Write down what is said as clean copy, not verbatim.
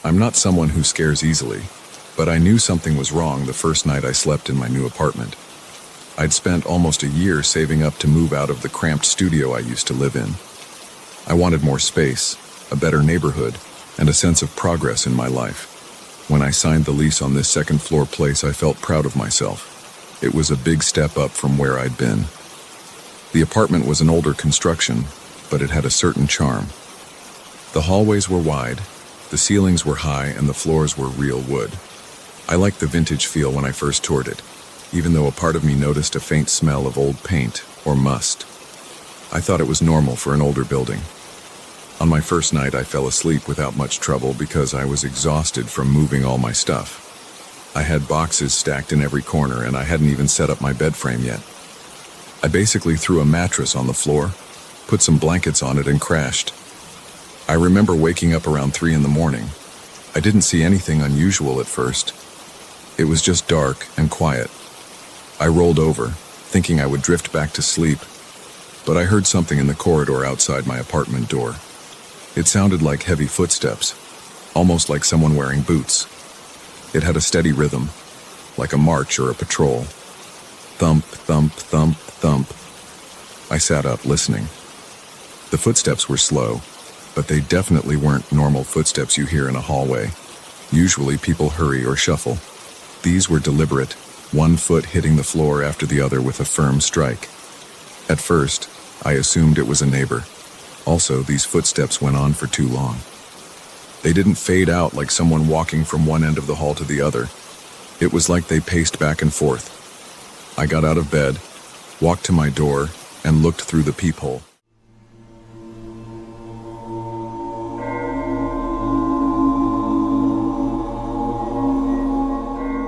I'm not someone who scares easily, but I knew something was wrong the first night I slept in my new apartment. I'd spent almost a year saving up to move out of the cramped studio I used to live in. I wanted more space, a better neighborhood, and a sense of progress in my life. When I signed the lease on this second-floor place, I felt proud of myself. It was a big step up from where I'd been. The apartment was an older construction, but it had a certain charm. The hallways were wide, the ceilings were high, and the floors were real wood. I liked the vintage feel when I first toured it, even though a part of me noticed a faint smell of old paint or must. I thought it was normal for an older building. On my first night, I fell asleep without much trouble because I was exhausted from moving all my stuff. I had boxes stacked in every corner, and I hadn't even set up my bed frame yet. I basically threw a mattress on the floor, put some blankets on it, and crashed. I remember waking up around 3 in the morning. I didn't see anything unusual at first. It was just dark and quiet. I rolled over, thinking I would drift back to sleep, but I heard something in the corridor outside my apartment door. It sounded like heavy footsteps, almost like someone wearing boots. It had a steady rhythm, like a march or a patrol. Thump, thump, thump, thump. I sat up, listening. The footsteps were slow, but they definitely weren't normal footsteps you hear in a hallway. Usually people hurry or shuffle. These were deliberate, one foot hitting the floor after the other with a firm strike. At first, I assumed it was a neighbor. Also, these footsteps went on for too long. They didn't fade out like someone walking from one end of the hall to the other. It was like they paced back and forth. I got out of bed, walked to my door, and looked through the peephole.